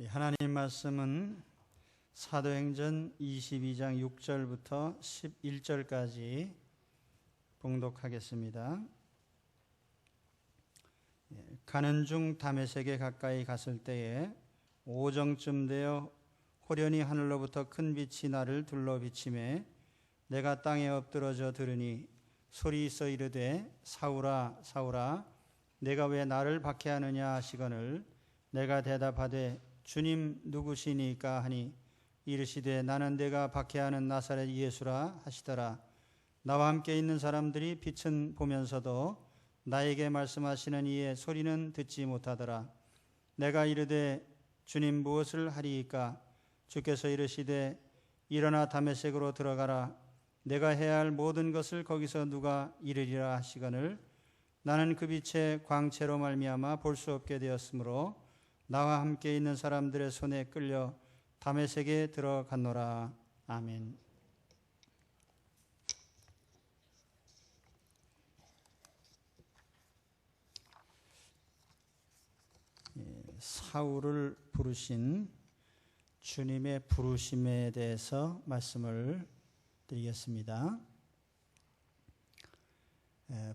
하나님 말씀은 사도행전 22장 6절부터 11절까지 봉독하겠습니다. 가는 중 다메섹에 가까이 갔을 때에 오정쯤 되어 호련히 하늘로부터 큰 빛이 나를 둘러 비치매 내가 땅에 엎드러져 들으니 소리 있어 이르되 사울아 사울아 내가 왜 나를 박해하느냐 하시거늘 내가 대답하되 주님 누구시니까 하니 이르시되 나는 내가 박해하는 나사렛 예수라 하시더라. 나와 함께 있는 사람들이 빛은 보면서도 나에게 말씀하시는 이의 소리는 듣지 못하더라. 내가 이르되 주님 무엇을 하리이까? 주께서 이르시되 일어나 다메섹으로 들어가라. 내가 해야 할 모든 것을 거기서 누가 이르리라 하시거늘 나는 그 빛의 광채로 말미암아 볼 수 없게 되었으므로 나와 함께 있는 사람들의 손에 끌려 다메섹에 들어갔노라. 아멘. 사울을 부르신 주님의 부르심에 대해서 말씀을 드리겠습니다.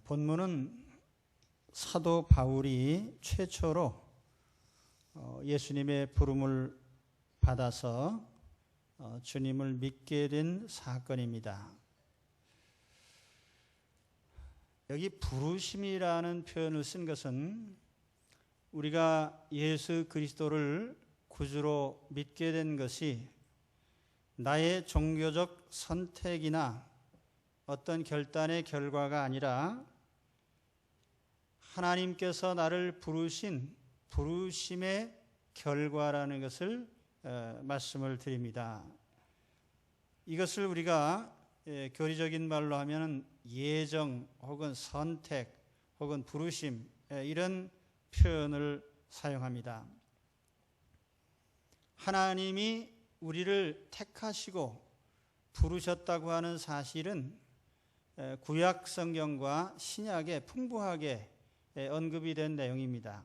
본문은 사도 바울이 최초로 예수님의 부름을 받아서 주님을 믿게 된 사건입니다. 여기 부르심이라는 표현을 쓴 것은 우리가 예수 그리스도를 구주로 믿게 된 것이 나의 종교적 선택이나 어떤 결단의 결과가 아니라 하나님께서 나를 부르신 부르심의 결과라는 것을 말씀을 드립니다. 이것을 우리가 교리적인 말로 하면 예정 혹은 선택 혹은 부르심 이런 표현을 사용합니다. 하나님이 우리를 택하시고 부르셨다고 하는 사실은 구약 성경과 신약에 풍부하게 언급이 된 내용입니다.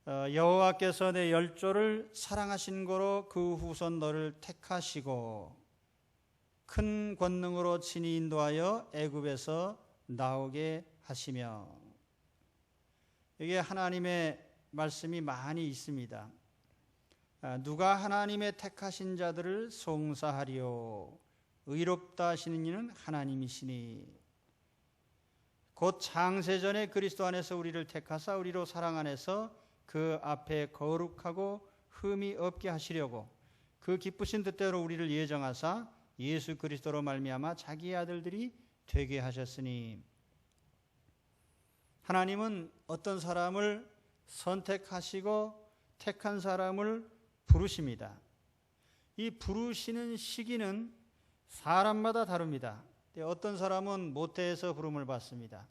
여호와께서 내 열조를 사랑하신 고로 그 후손 너를 택하시고 큰 권능으로 친히 인도하여 애굽에서 나오게 하시며, 이게 하나님의 말씀이 많이 있습니다. 누가 하나님의 택하신 자들을 송사하리요 의롭다 하시는 이는 하나님이시니 곧 창세전에 그리스도 안에서 우리를 택하사 우리로 사랑 안에서 그 앞에 거룩하고 흠이 없게 하시려고 그 기쁘신 뜻대로 우리를 예정하사 예수 그리스도로 말미암아 자기의 아들들이 되게 하셨으니, 하나님은 어떤 사람을 선택하시고 택한 사람을 부르십니다. 이 부르시는 시기는 사람마다 다릅니다. 어떤 사람은 모태에서 부름을 받습니다.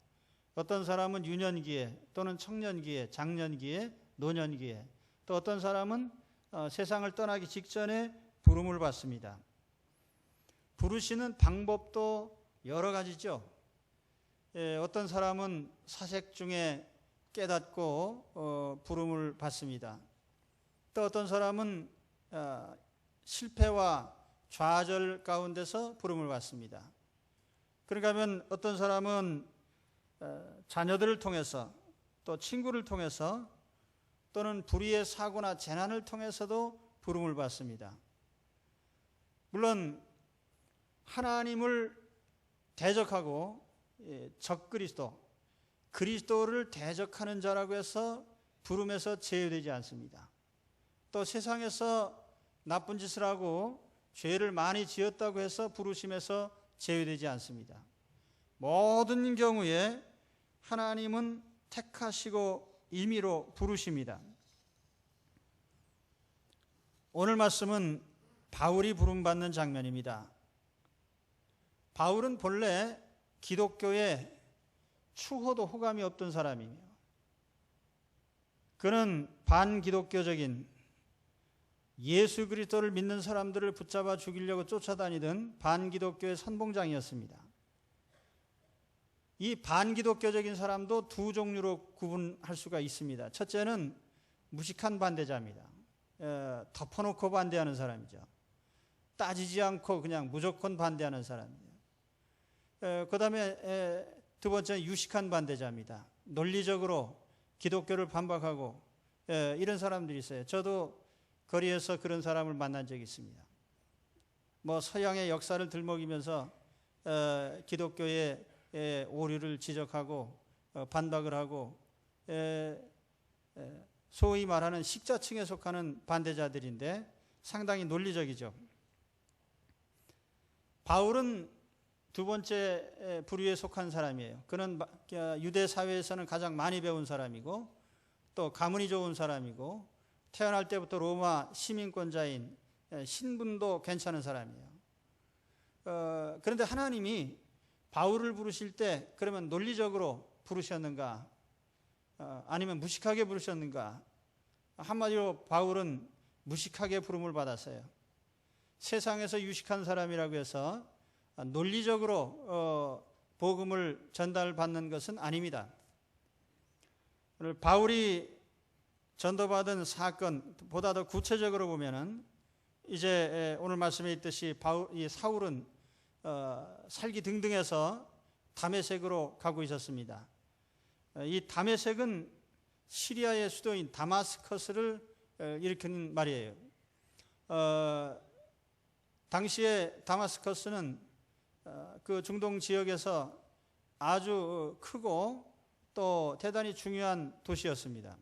어떤 사람은 유년기에 또는 청년기에, 장년기에, 노년기에, 또 어떤 사람은 세상을 떠나기 직전에 부름을 받습니다. 부르시는 방법도 여러 가지죠. 어떤 사람은 사색 중에 깨닫고 부름을 받습니다. 또 어떤 사람은 실패와 좌절 가운데서 부름을 받습니다. 그러니까 하면 어떤 사람은 자녀들을 통해서 또 친구를 통해서 또는 불의의 사고나 재난을 통해서도 부름을 받습니다. 물론 하나님을 대적하고 적그리스도, 그리스도를 대적하는 자라고 해서 부름에서 제외되지 않습니다. 또 세상에서 나쁜 짓을 하고 죄를 많이 지었다고 해서 부르심에서 제외되지 않습니다. 모든 경우에 하나님은 택하시고 임의로 부르십니다. 오늘 말씀은 바울이 부름받는 장면입니다. 바울은 본래 기독교에 추호도 호감이 없던 사람이며 그는 반기독교적인 예수 그리스도를 믿는 사람들을 붙잡아 죽이려고 쫓아다니던 반기독교의 선봉장이었습니다. 이 반기독교적인 사람도 두 종류로 구분할 수가 있습니다. 첫째는 무식한 반대자입니다. 덮어놓고 반대하는 사람이죠. 따지지 않고 그냥 무조건 반대하는 사람이에요. 그 다음에 두 번째는 유식한 반대자입니다. 논리적으로 기독교를 반박하고 이런 사람들이 있어요. 저도 거리에서 그런 사람을 만난 적이 있습니다. 뭐 서양의 역사를 들먹이면서 기독교의 오류를 지적하고 반박을 하고 소위 말하는 식자층에 속하는 반대자들인데 상당히 논리적이죠. 바울은 두 번째 부류에 속한 사람이에요. 그는 유대 사회에서는 가장 많이 배운 사람이고 또 가문이 좋은 사람이고 태어날 때부터 로마 시민권자인 신분도 괜찮은 사람이에요. 그런데 하나님이 바울을 부르실 때 그러면 논리적으로 부르셨는가? 아니면 무식하게 부르셨는가? 한마디로 바울은 무식하게 부름을 받았어요. 세상에서 유식한 사람이라고 해서 논리적으로 복음을 전달받는 것은 아닙니다. 오늘 바울이 전도받은 사건 보다 더 구체적으로 보면은 이제 오늘 말씀에 있듯이 이 사울은 살기 등등해서 다메섹으로 가고 있었습니다. 이 다메섹은 시리아의 수도인 다마스커스를 일으킨 말이에요. 당시에 다마스커스는 그 중동 지역에서 아주 크고 또 대단히 중요한 도시였습니다.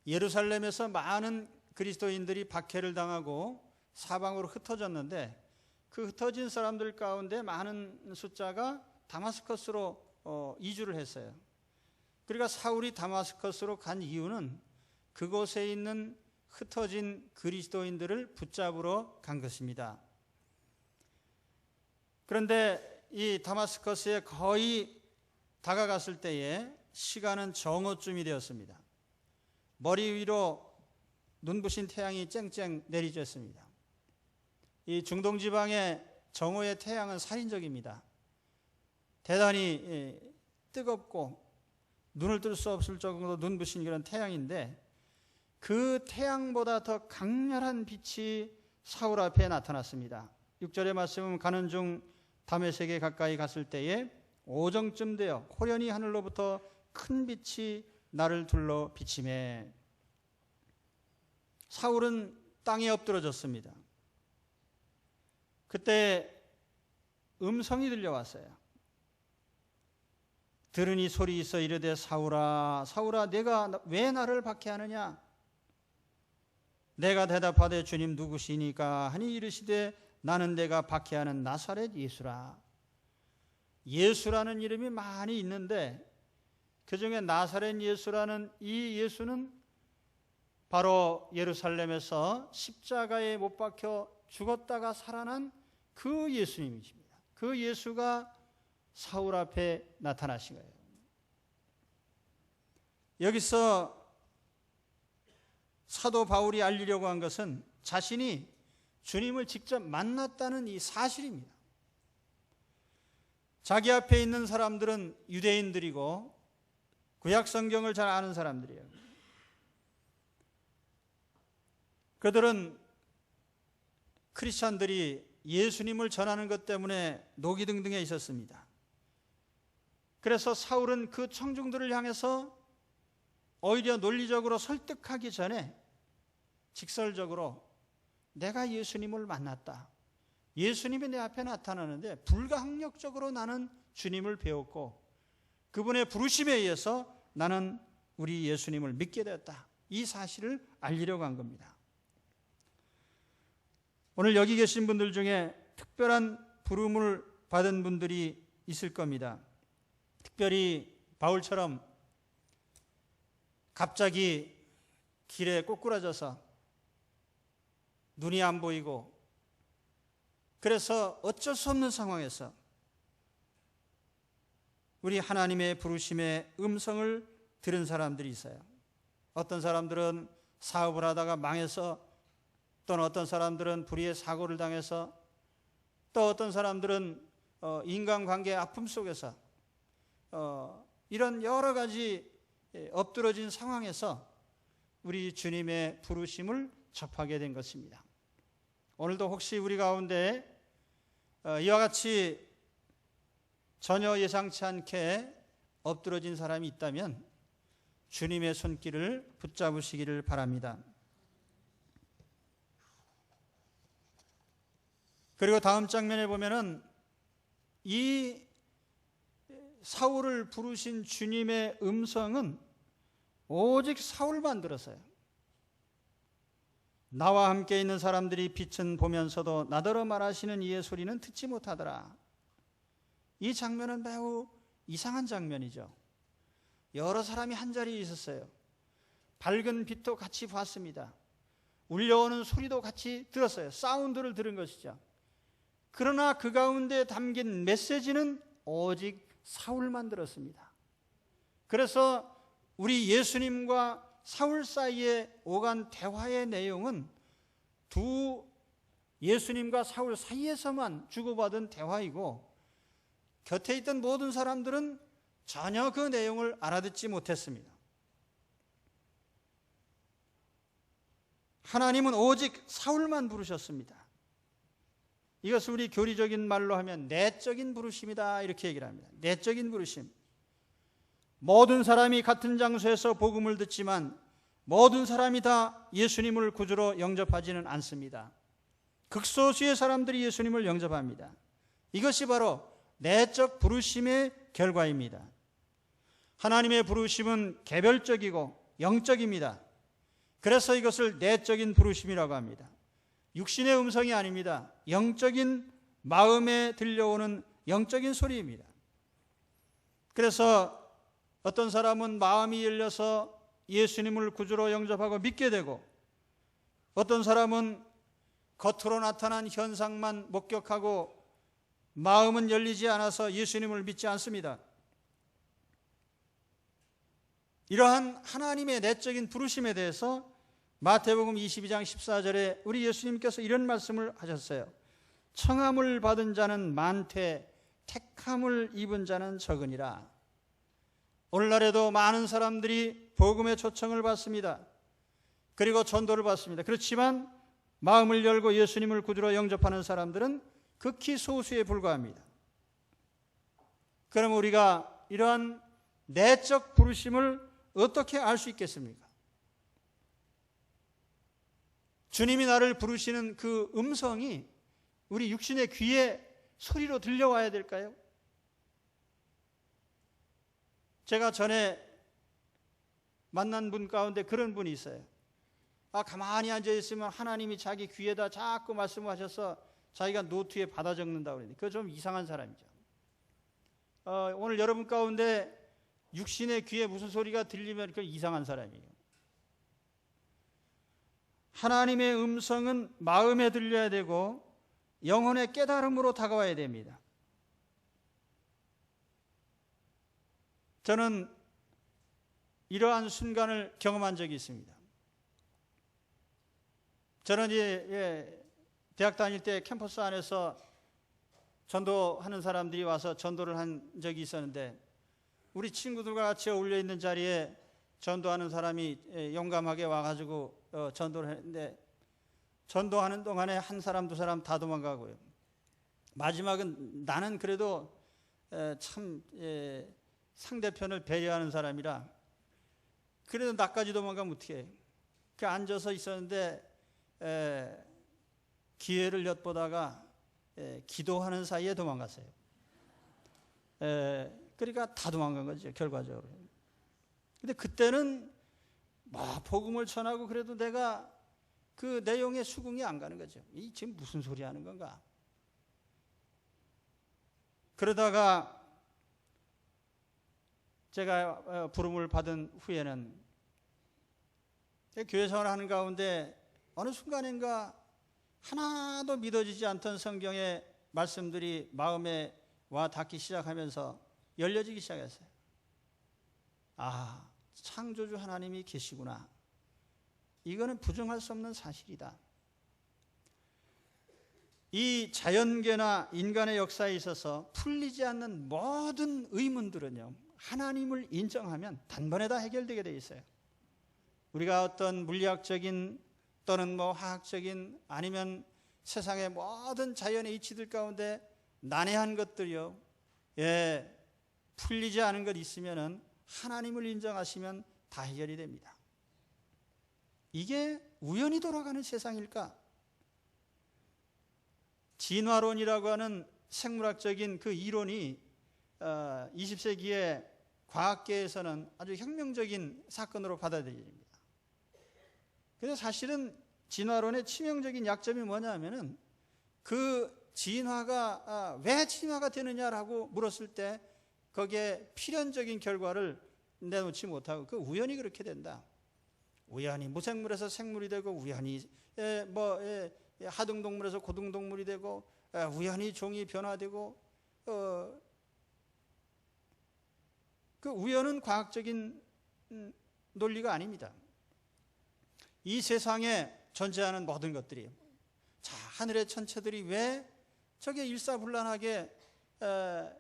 예루살렘에서 많은 그리스도인들이 박해를 당하고 사방으로 흩어졌는데 그 흩어진 사람들 가운데 많은 숫자가 다마스커스로 이주를 했어요. 그러니까 사울이 다마스커스로 간 이유는 그곳에 있는 흩어진 그리스도인들을 붙잡으러 간 것입니다. 그런데 이 다마스커스에 거의 다가갔을 때에 시간은 정오쯤이 되었습니다. 머리 위로 눈부신 태양이 쨍쨍 내리쬐습니다. 이 중동 지방의 정오의 태양은 살인적입니다. 대단히 뜨겁고 눈을 뜰 수 없을 정도로 눈부신 그런 태양인데 그 태양보다 더 강렬한 빛이 사울 앞에 나타났습니다. 6절의 말씀은 가는 중 다메섹에 가까이 갔을 때에 오정쯤 되어 호련히 하늘로부터 큰 빛이 나를 둘러 비치매. 사울은 땅에 엎드러졌습니다. 그때 음성이 들려왔어요. 들으니 소리 있어 이르되 사울아 사울아 내가 왜 나를 박해하느냐. 내가 대답하되 주님 누구시니까 하니 이르시되 나는 내가 박해하는 나사렛 예수라. 예수라는 이름이 많이 있는데 그중에 나사렛 예수라는 이 예수는 바로 예루살렘에서 십자가에 못 박혀 죽었다가 살아난 그 예수님이십니다. 그 예수가 사울 앞에 나타나신 거예요. 여기서 사도 바울이 알리려고 한 것은 자신이 주님을 직접 만났다는 이 사실입니다. 자기 앞에 있는 사람들은 유대인들이고 구약 성경을 잘 아는 사람들이에요. 그들은 크리스찬들이 예수님을 전하는 것 때문에 노기등등해 있었습니다. 그래서 사울은 그 청중들을 향해서 오히려 논리적으로 설득하기 전에 직설적으로 내가 예수님을 만났다. 예수님이 내 앞에 나타나는데 불가항력적으로 나는 주님을 배웠고 그분의 부르심에 의해서 나는 우리 예수님을 믿게 되었다. 이 사실을 알리려고 한 겁니다. 오늘 여기 계신 분들 중에 특별한 부름을 받은 분들이 있을 겁니다. 특별히 바울처럼 갑자기 길에 꼬꾸라져서 눈이 안 보이고 그래서 어쩔 수 없는 상황에서 우리 하나님의 부르심의 음성을 들은 사람들이 있어요. 어떤 사람들은 사업을 하다가 망해서 또는 어떤 사람들은 불의의 사고를 당해서 또 어떤 사람들은 인간관계의 아픔 속에서 이런 여러 가지 엎드러진 상황에서 우리 주님의 부르심을 접하게 된 것입니다. 오늘도 혹시 우리 가운데 이와 같이 전혀 예상치 않게 엎드러진 사람이 있다면 주님의 손길을 붙잡으시기를 바랍니다. 그리고 다음 장면에 보면은 이 사울을 부르신 주님의 음성은 오직 사울만 들었어요. 나와 함께 있는 사람들이 빛은 보면서도 나더러 말하시는 이의 소리는 듣지 못하더라. 이 장면은 매우 이상한 장면이죠. 여러 사람이 한자리에 있었어요. 밝은 빛도 같이 봤습니다. 울려오는 소리도 같이 들었어요. 사운드를 들은 것이죠. 그러나 그 가운데 담긴 메시지는 오직 사울만 들었습니다. 그래서 우리 예수님과 사울 사이에 오간 대화의 내용은 두 예수님과 사울 사이에서만 주고받은 대화이고, 곁에 있던 모든 사람들은 전혀 그 내용을 알아듣지 못했습니다. 하나님은 오직 사울만 부르셨습니다. 이것을 우리 교리적인 말로 하면 내적인 부르심이다, 이렇게 얘기를 합니다. 내적인 부르심. 모든 사람이 같은 장소에서 복음을 듣지만 모든 사람이 다 예수님을 구주로 영접하지는 않습니다. 극소수의 사람들이 예수님을 영접합니다. 이것이 바로 내적 부르심의 결과입니다. 하나님의 부르심은 개별적이고 영적입니다. 그래서 이것을 내적인 부르심이라고 합니다. 육신의 음성이 아닙니다. 영적인 마음에 들려오는 영적인 소리입니다. 그래서 어떤 사람은 마음이 열려서 예수님을 구주로 영접하고 믿게 되고, 어떤 사람은 겉으로 나타난 현상만 목격하고 마음은 열리지 않아서 예수님을 믿지 않습니다. 이러한 하나님의 내적인 부르심에 대해서 마태복음 22장 14절에 우리 예수님께서 이런 말씀을 하셨어요. 청함을 받은 자는 많되 택함을 입은 자는 적으니라. 오늘날에도 많은 사람들이 복음의 초청을 받습니다. 그리고 전도를 받습니다. 그렇지만 마음을 열고 예수님을 구주로 영접하는 사람들은 극히 소수에 불과합니다. 그럼 우리가 이러한 내적 부르심을 어떻게 알 수 있겠습니까? 주님이 나를 부르시는 그 음성이 우리 육신의 귀에 소리로 들려와야 될까요? 제가 전에 만난 분 가운데 그런 분이 있어요. 가만히 앉아있으면 하나님이 자기 귀에다 자꾸 말씀하셔서 자기가 노트에 받아 적는다고 그러는데 그거 좀 이상한 사람이죠. 오늘 여러분 가운데 육신의 귀에 무슨 소리가 들리면 그 이상한 사람이에요. 하나님의 음성은 마음에 들려야 되고 영혼의 깨달음으로 다가와야 됩니다. 저는 이러한 순간을 경험한 적이 있습니다. 저는 대학 다닐 때 캠퍼스 안에서 전도하는 사람들이 와서 전도를 한 적이 있었는데, 우리 친구들과 같이 어울려 있는 자리에 전도하는 사람이 용감하게 와가지고 전도를 했는데, 전도하는 동안에 한 사람 두 사람 다 도망가고요. 마지막은 나는 그래도 참 상대편을 배려하는 사람이라 그래도 나까지 도망가면 어떻게 해. 그 앉아서 있었는데 기회를 엿보다가 기도하는 사이에 도망갔어요. 그러니까 다 도망간 거죠, 결과적으로. 근데 그때는 복음을 전하고 그래도 내가 그 내용에 수긍이 안 가는 거죠. 이 지금 무슨 소리 하는 건가? 그러다가 제가 부름을 받은 후에는 교회 생활을 하는 가운데 어느 순간인가 하나도 믿어지지 않던 성경의 말씀들이 마음에 와 닿기 시작하면서 열려지기 시작했어요. 창조주 하나님이 계시구나. 이거는 부정할 수 없는 사실이다. 이 자연계나 인간의 역사에 있어서 풀리지 않는 모든 의문들은요, 하나님을 인정하면 단번에 다 해결되게 되어 있어요. 우리가 어떤 물리학적인 또는 화학적인 아니면 세상의 모든 자연의 이치들 가운데 난해한 것들이요, 풀리지 않은 것 있으면은 하나님을 인정하시면 다 해결이 됩니다. 이게 우연히 돌아가는 세상일까? 진화론이라고 하는 생물학적인 그 이론이 20세기의 과학계에서는 아주 혁명적인 사건으로 받아들여집니다. 그래서 사실은 진화론의 치명적인 약점이 뭐냐면은 그 진화가 왜 진화가 되느냐라고 물었을 때 거기에 필연적인 결과를 내놓지 못하고 그 우연히 그렇게 된다. 우연히 무생물에서 생물이 되고 우연히 하등동물에서 고등동물이 되고 우연히 종이 변화되고 그 우연은 과학적인 논리가 아닙니다. 이 세상에 존재하는 모든 것들이 하늘의 천체들이 왜 저게 일사불란하게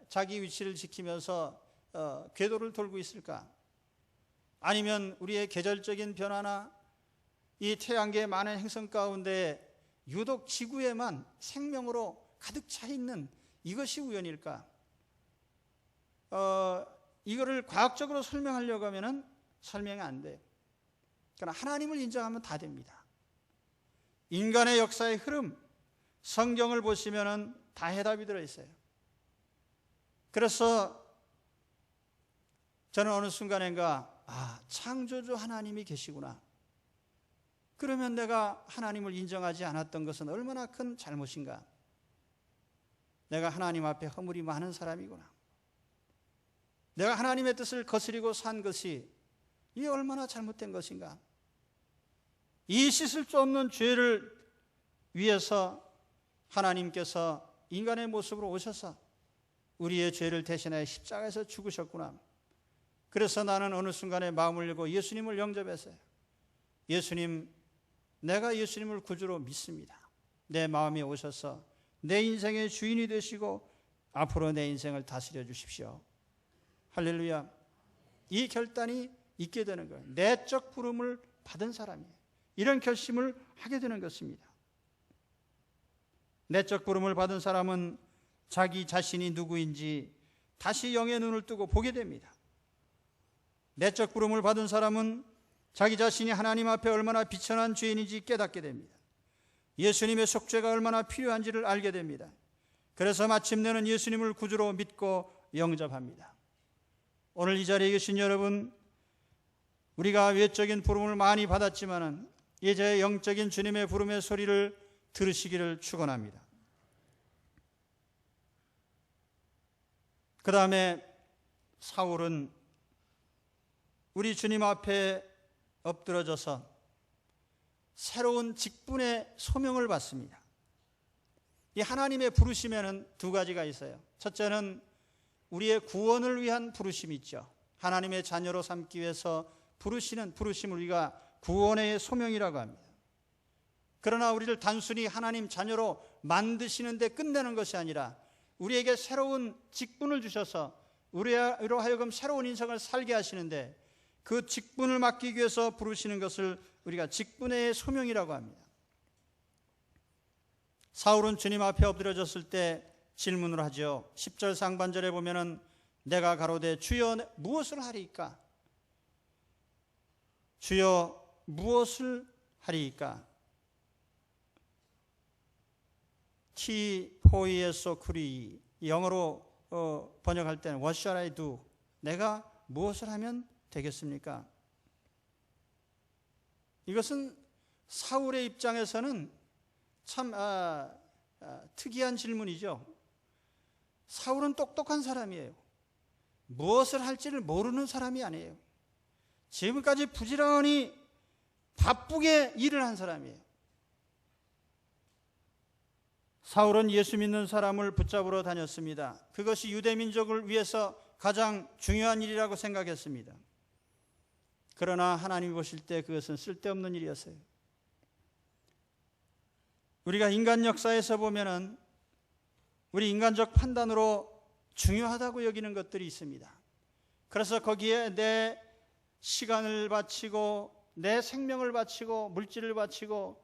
자기 위치를 지키면서 궤도를 돌고 있을까? 아니면 우리의 계절적인 변화나 이 태양계의 많은 행성 가운데 유독 지구에만 생명으로 가득 차 있는 이것이 우연일까? 이거를 과학적으로 설명하려고 하면은 설명이 안 돼요. 그러나 하나님을 인정하면 다 됩니다. 인간의 역사의 흐름, 성경을 보시면은 다 해답이 들어있어요. 그래서 저는 어느 순간인가 창조주 하나님이 계시구나. 그러면 내가 하나님을 인정하지 않았던 것은 얼마나 큰 잘못인가. 내가 하나님 앞에 허물이 많은 사람이구나. 내가 하나님의 뜻을 거스리고 산 것이 이게 얼마나 잘못된 것인가. 이 씻을 수 없는 죄를 위해서 하나님께서 인간의 모습으로 오셔서 우리의 죄를 대신하여 십자가에서 죽으셨구나. 그래서 나는 어느 순간에 마음을 열고 예수님을 영접했어요. 예수님, 내가 예수님을 구주로 믿습니다. 내 마음에 오셔서 내 인생의 주인이 되시고 앞으로 내 인생을 다스려 주십시오. 할렐루야. 이 결단이 있게 되는 거예요. 내적 부름을 받은 사람이에요. 이런 결심을 하게 되는 것입니다. 내적 부름을 받은 사람은 자기 자신이 누구인지 다시 영의 눈을 뜨고 보게 됩니다. 내적 부름을 받은 사람은 자기 자신이 하나님 앞에 얼마나 비천한 죄인인지 깨닫게 됩니다. 예수님의 속죄가 얼마나 필요한지를 알게 됩니다. 그래서 마침내는 예수님을 구주로 믿고 영접합니다. 오늘 이 자리에 계신 여러분, 우리가 외적인 부름을 많이 받았지만은 이제 영적인 주님의 부름의 소리를 들으시기를 축원합니다. 그 다음에 사울은 우리 주님 앞에 엎드러져서 새로운 직분의 소명을 받습니다. 이 하나님의 부르심에는 두 가지가 있어요. 첫째는 우리의 구원을 위한 부르심이 있죠. 하나님의 자녀로 삼기 위해서 부르시는 부르심을 우리가 구원의 소명이라고 합니다. 그러나 우리를 단순히 하나님 자녀로 만드시는 데 끝내는 것이 아니라 우리에게 새로운 직분을 주셔서 우리로 하여금 새로운 인생을 살게 하시는데 그 직분을 맡기기 위해서 부르시는 것을 우리가 직분의 소명이라고 합니다. 사울은 주님 앞에 엎드려졌을 때 질문을 하죠. 10절 상반절에 보면은 내가 가로되 주여 무엇을 하리이까? 주여 무엇을 하리이까? 티 포이에소 크리, 영어로 번역할 때는 What shall I do? 내가 무엇을 하면 되겠습니까? 이것은 사울의 입장에서는 참 특이한 질문이죠. 사울은 똑똑한 사람이에요. 무엇을 할지를 모르는 사람이 아니에요. 지금까지 부지런히 바쁘게 일을 한 사람이에요. 사울은 예수 믿는 사람을 붙잡으러 다녔습니다. 그것이 유대민족을 위해서 가장 중요한 일이라고 생각했습니다. 그러나 하나님이 보실 때 그것은 쓸데없는 일이었어요. 우리가 인간 역사에서 보면은 우리 인간적 판단으로 중요하다고 여기는 것들이 있습니다. 그래서 거기에 내 시간을 바치고 내 생명을 바치고 물질을 바치고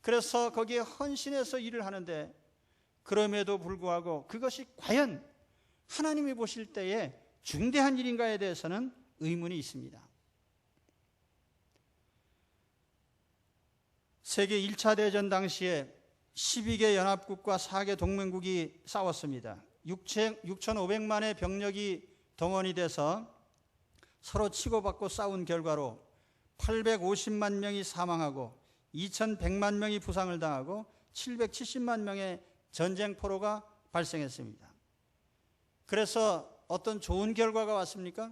그래서 거기에 헌신해서 일을 하는데 그럼에도 불구하고 그것이 과연 하나님이 보실 때에 중대한 일인가에 대해서는 의문이 있습니다. 세계 1차 대전 당시에 12개 연합국과 4개 동맹국이 싸웠습니다. 6,500만의 병력이 동원이 돼서 서로 치고받고 싸운 결과로 850만 명이 사망하고 2,100만 명이 부상을 당하고 770만 명의 전쟁 포로가 발생했습니다. 그래서 어떤 좋은 결과가 왔습니까?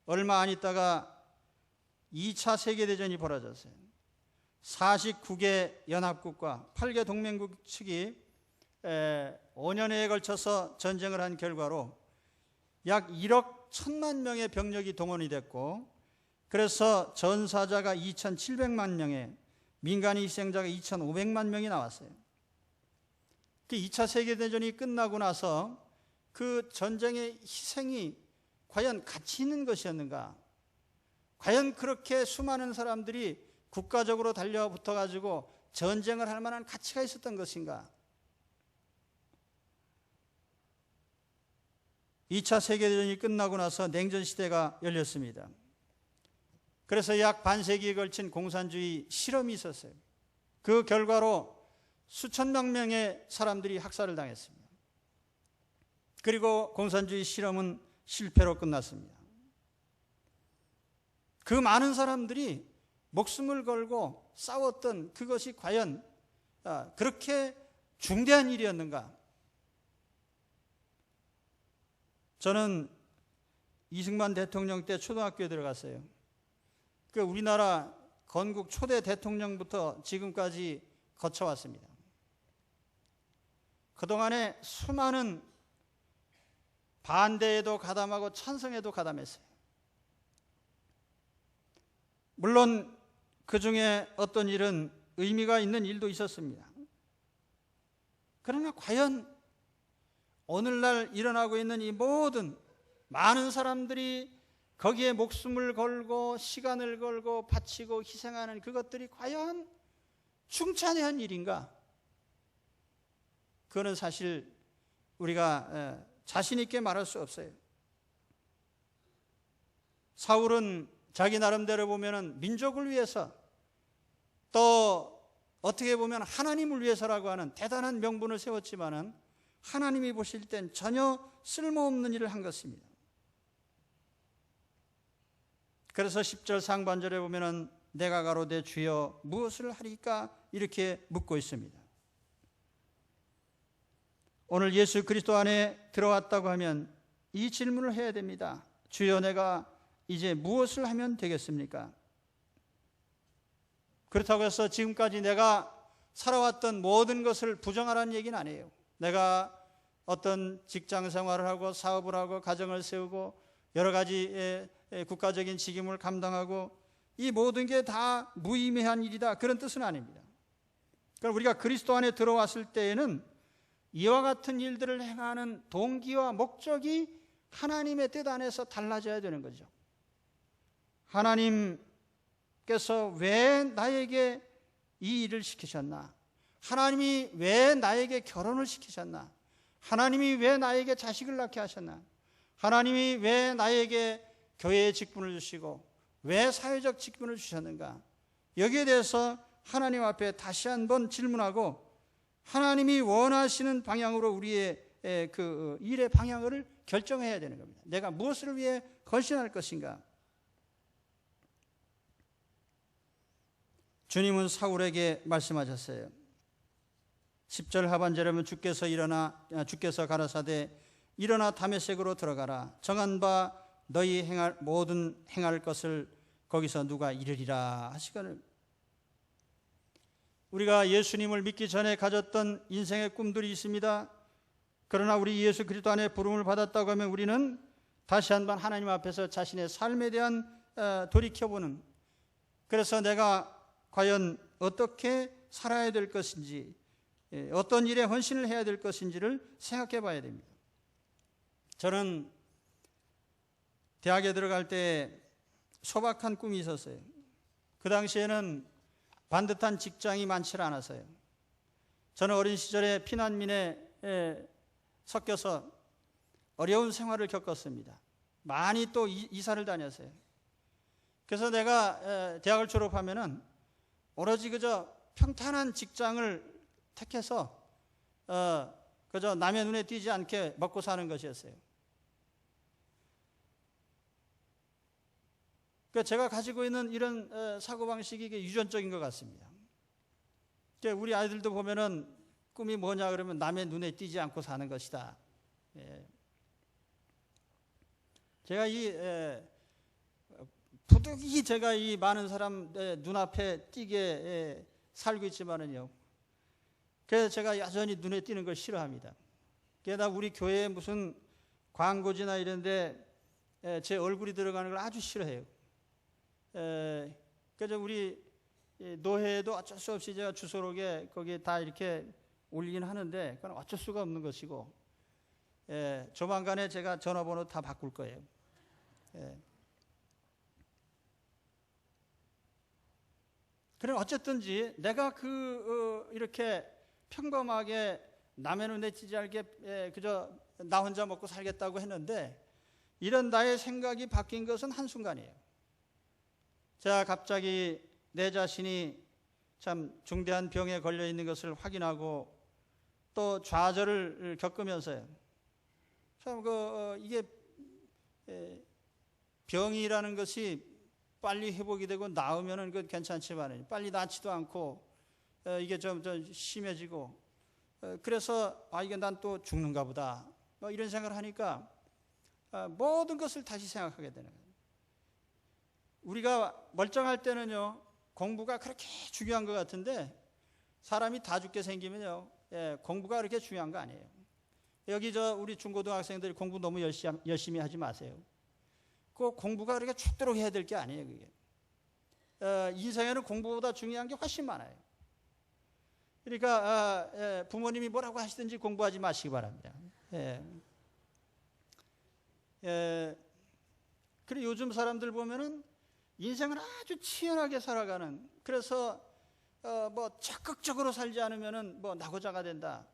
얼마 안 있다가 2차 세계대전이 벌어졌어요. 49개 연합국과 8개 동맹국 측이 5년에 걸쳐서 전쟁을 한 결과로 약 1억 1천만 명의 병력이 동원이 됐고 그래서 전사자가 2,700만 명에 민간인 희생자가 2,500만 명이 나왔어요. 그 2차 세계대전이 끝나고 나서 그 전쟁의 희생이 과연 가치 있는 것이었는가? 과연 그렇게 수많은 사람들이 국가적으로 달려붙어 가지고 전쟁을 할 만한 가치가 있었던 것인가? 2차 세계대전이 끝나고 나서 냉전 시대가 열렸습니다. 그래서 약 반세기에 걸친 공산주의 실험이 있었어요. 그 결과로 수천만 명의 사람들이 학살을 당했습니다. 그리고 공산주의 실험은 실패로 끝났습니다. 그 많은 사람들이 목숨을 걸고 싸웠던 그것이 과연 그렇게 중대한 일이었는가? 저는 이승만 대통령 때 초등학교에 들어갔어요. 그 우리나라 건국 초대 대통령부터 지금까지 거쳐왔습니다. 그동안에 수많은 반대에도 가담하고 찬성에도 가담했어요. 물론 그 중에 어떤 일은 의미가 있는 일도 있었습니다. 그러나 과연 오늘날 일어나고 있는 이 모든 많은 사람들이 거기에 목숨을 걸고 시간을 걸고 바치고 희생하는 그것들이 과연 충찬한 일인가? 그거는 사실 우리가 자신 있게 말할 수 없어요. 사울은 자기 나름대로 보면은 민족을 위해서 또 어떻게 보면 하나님을 위해서라고 하는 대단한 명분을 세웠지만은 하나님이 보실 땐 전혀 쓸모없는 일을 한 것입니다. 그래서 10절 상반절에 보면은 내가 가로되 주여 무엇을 하리까 이렇게 묻고 있습니다. 오늘 예수 그리스도 안에 들어왔다고 하면 이 질문을 해야 됩니다. 주여 내가 이제 무엇을 하면 되겠습니까? 그렇다고 해서 지금까지 내가 살아왔던 모든 것을 부정하라는 얘기는 아니에요. 내가 어떤 직장 생활을 하고 사업을 하고 가정을 세우고 여러 가지 국가적인 직임을 감당하고 이 모든 게 다 무의미한 일이다 그런 뜻은 아닙니다. 그러니까 우리가 그리스도 안에 들어왔을 때에는 이와 같은 일들을 행하는 동기와 목적이 하나님의 뜻 안에서 달라져야 되는 거죠. 하나님께서 왜 나에게 이 일을 시키셨나? 하나님이 왜 나에게 결혼을 시키셨나? 하나님이 왜 나에게 자식을 낳게 하셨나? 하나님이 왜 나에게 교회의 직분을 주시고 왜 사회적 직분을 주셨는가? 여기에 대해서 하나님 앞에 다시 한번 질문하고 하나님이 원하시는 방향으로 우리의 그 일의 방향을 결정해야 되는 겁니다. 내가 무엇을 위해 헌신할 것인가? 주님은 사울에게 말씀하셨어요. 10절 하반절에 보면 주께서 가라사대 일어나 다메섹으로 들어가라. 정한 바 너희 행할 것을 거기서 누가 이르리라 하시거늘. 우리가 예수님을 믿기 전에 가졌던 인생의 꿈들이 있습니다. 그러나 우리 예수 그리스도 안에 부름을 받았다고 하면 우리는 다시 한번 하나님 앞에서 자신의 삶에 대한 돌이켜보는, 그래서 내가 과연 어떻게 살아야 될 것인지, 어떤 일에 헌신을 해야 될 것인지를 생각해 봐야 됩니다. 저는 대학에 들어갈 때 소박한 꿈이 있었어요. 그 당시에는 반듯한 직장이 많지 않아서요. 저는 어린 시절에 피난민에 섞여서 어려운 생활을 겪었습니다. 많이 또 이사를 다녔어요. 그래서 내가 대학을 졸업하면은 오로지 그저 평탄한 직장을 택해서 그저 남의 눈에 띄지 않게 먹고 사는 것이었어요. 그러니까 제가 가지고 있는 이런 사고방식이 이게 유전적인 것 같습니다. 그러니까 우리 아이들도 보면은 꿈이 뭐냐 그러면 남의 눈에 띄지 않고 사는 것이다. 제가 부득이 제가 이 많은 사람 눈앞에 띄게 살고 있지만은요. 그래서 제가 여전히 눈에 띄는 걸 싫어합니다. 게다가 우리 교회에 무슨 광고지나 이런데 제 얼굴이 들어가는 걸 아주 싫어해요. 그래서 우리 노회에도 어쩔 수 없이 제가 주소록에 거기에 다 이렇게 올리긴 하는데 그건 어쩔 수가 없는 것이고, 조만간에 제가 전화번호 다 바꿀 거예요. 그럼 어쨌든지 내가 이렇게 평범하게 남의 눈에 띄지 않게 그저 나 혼자 먹고 살겠다고 했는데 이런 나의 생각이 바뀐 것은 한순간이에요. 제가 갑자기 내 자신이 참 중대한 병에 걸려 있는 것을 확인하고 또 좌절을 겪으면서요. 참 이게 병이라는 것이 빨리 회복이 되고 나으면은 그 괜찮지만 빨리 낫지도 않고 이게 좀 심해지고 그래서 이게 난 또 죽는가 보다 이런 생각을 하니까 모든 것을 다시 생각하게 되는 거예요. 우리가 멀쩡할 때는요 공부가 그렇게 중요한 것 같은데 사람이 다 죽게 생기면요 공부가 그렇게 중요한 거 아니에요. 여기 우리 중고등학생들이 공부 너무 열심히 하지 마세요. 그 공부가 그렇게 죽도록 해야 될 게 아니에요. 그게 인생에는 공부보다 중요한 게 훨씬 많아요. 그러니까 부모님이 뭐라고 하시든지 공부하지 마시기 바랍니다. 그리고 요즘 사람들 보면은 인생을 아주 치열하게 살아가는, 그래서 뭐 적극적으로 살지 않으면은 뭐 낙오자가 된다.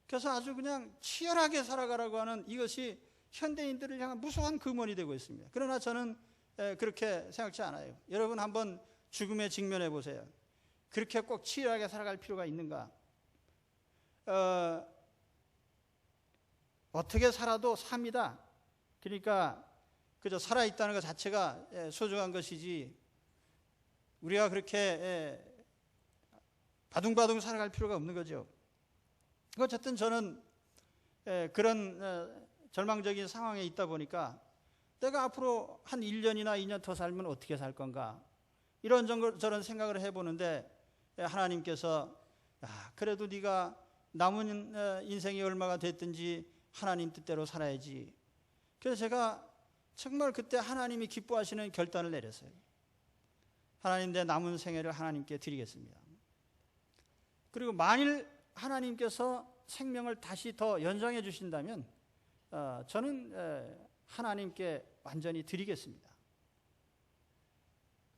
그래서 아주 그냥 치열하게 살아가라고 하는 이것이 현대인들을 향한 무수한 금원이 되고 있습니다. 그러나 저는 그렇게 생각지 않아요. 여러분 한번 죽음에 직면해 보세요. 그렇게 꼭 치열하게 살아갈 필요가 있는가? 어떻게 살아도 삽니다. 그러니까 그저 살아있다는 것 자체가 소중한 것이지 우리가 그렇게 바둥바둥 살아갈 필요가 없는 거죠. 어쨌든 저는 그런 절망적인 상황에 있다 보니까 내가 앞으로 한 1년이나 2년 더 살면 어떻게 살 건가 이런저런 생각을 해보는데 하나님께서 그래도 네가 남은 인생이 얼마가 됐든지 하나님 뜻대로 살아야지. 그래서 제가 정말 그때 하나님이 기뻐하시는 결단을 내렸어요. 하나님 내 남은 생애를 하나님께 드리겠습니다. 그리고 만일 하나님께서 생명을 다시 더 연장해 주신다면 저는 하나님께 완전히 드리겠습니다.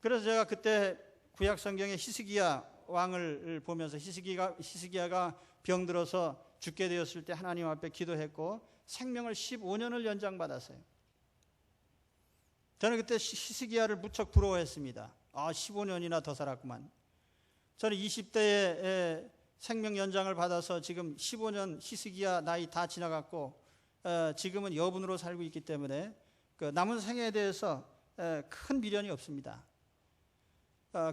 그래서 제가 그때 구약 성경의 히스기야 왕을 보면서 히스기야가 병들어서 죽게 되었을 때 하나님 앞에 기도했고 생명을 15년을 연장받았어요. 저는 그때 히스기야를 무척 부러워했습니다. 15년이나 더 살았구만. 저는 20대에 생명 연장을 받아서 지금 15년 히스기야 나이 다 지나갔고 지금은 여분으로 살고 있기 때문에 그 남은 생애에 대해서 큰 미련이 없습니다.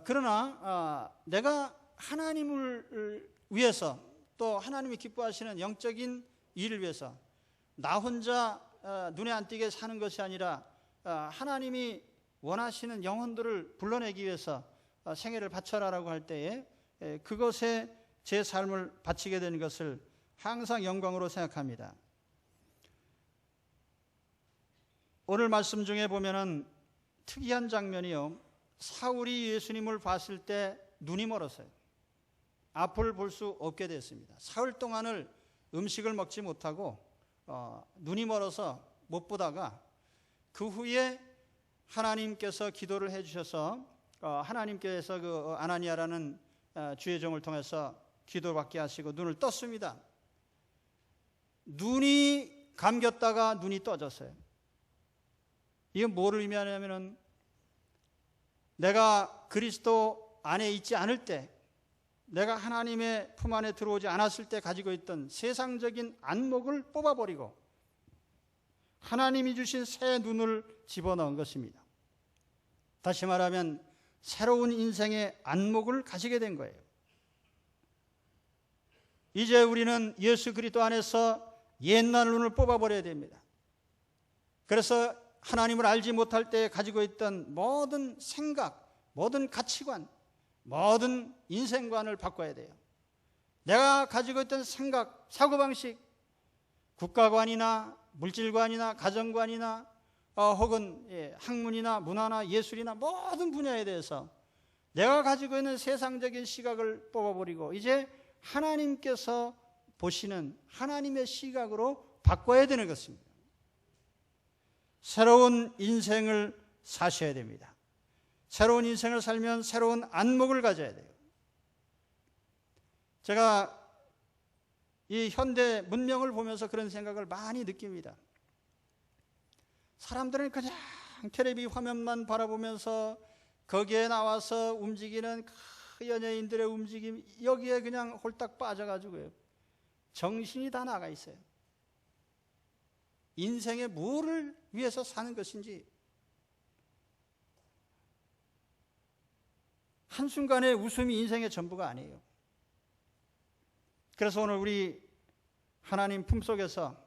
그러나 내가 하나님을 위해서 또 하나님이 기뻐하시는 영적인 일을 위해서 나 혼자 눈에 안 띄게 사는 것이 아니라 하나님이 원하시는 영혼들을 불러내기 위해서 생애를 바쳐라라고 할 때에 그것에 제 삶을 바치게 되는 것을 항상 영광으로 생각합니다. 오늘 말씀 중에 보면은 특이한 장면이요. 사울이 예수님을 봤을 때 눈이 멀었어요. 앞을 볼 수 없게 됐습니다. 사흘 동안을 음식을 먹지 못하고 눈이 멀어서 못 보다가 그 후에 하나님께서 기도를 해주셔서 하나님께서 그 아나니아라는 주의 종을 통해서 기도받게 하시고 눈을 떴습니다. 눈이 감겼다가 눈이 떠졌어요. 이건 뭐를 의미하냐면은 내가 그리스도 안에 있지 않을 때, 내가 하나님의 품 안에 들어오지 않았을 때 가지고 있던 세상적인 안목을 뽑아버리고 하나님이 주신 새 눈을 집어넣은 것입니다. 다시 말하면 새로운 인생의 안목을 가지게 된 거예요. 이제 우리는 예수 그리스도 안에서 옛날 눈을 뽑아버려야 됩니다. 그래서 하나님을 알지 못할 때 가지고 있던 모든 생각, 모든 가치관, 모든 인생관을 바꿔야 돼요. 내가 가지고 있던 생각, 사고방식, 국가관이나 물질관이나 가정관이나 혹은 학문이나 문화나 예술이나 모든 분야에 대해서 내가 가지고 있는 세상적인 시각을 뽑아버리고 이제 하나님께서 보시는 하나님의 시각으로 바꿔야 되는 것입니다. 새로운 인생을 사셔야 됩니다. 새로운 인생을 살면 새로운 안목을 가져야 돼요. 제가 이 현대 문명을 보면서 그런 생각을 많이 느낍니다. 사람들은 그냥 텔레비 화면만 바라보면서 거기에 나와서 움직이는 그 연예인들의 움직임, 여기에 그냥 홀딱 빠져가지고요. 정신이 다 나가 있어요. 인생에 뭐를 위해서 사는 것인지, 한순간의 웃음이 인생의 전부가 아니에요. 그래서 오늘 우리 하나님 품속에서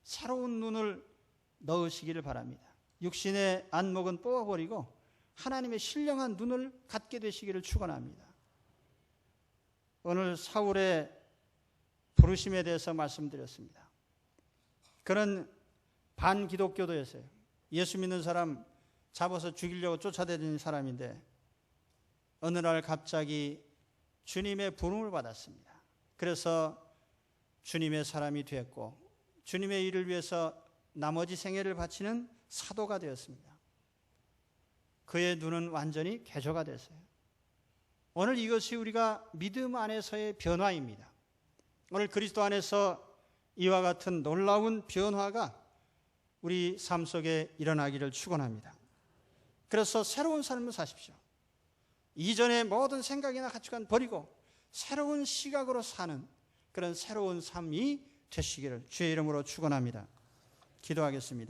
새로운 눈을 넣으시기를 바랍니다. 육신의 안목은 뽑아버리고 하나님의 신령한 눈을 갖게 되시기를 축원합니다. 오늘 사울의 부르심에 대해서 말씀드렸습니다. 그는 반기독교도였어요. 예수 믿는 사람 잡아서 죽이려고 쫓아다니는 사람인데 어느 날 갑자기 주님의 부름을 받았습니다. 그래서 주님의 사람이 되었고 주님의 일을 위해서 나머지 생애를 바치는 사도가 되었습니다. 그의 눈은 완전히 개조가 됐어요. 오늘 이것이 우리가 믿음 안에서의 변화입니다. 오늘 그리스도 안에서 이와 같은 놀라운 변화가 우리 삶 속에 일어나기를 축원합니다. 그래서 새로운 삶을 사십시오. 이전의 모든 생각이나 가치관 버리고 새로운 시각으로 사는 그런 새로운 삶이 되시기를 주의 이름으로 축원합니다. 기도하겠습니다.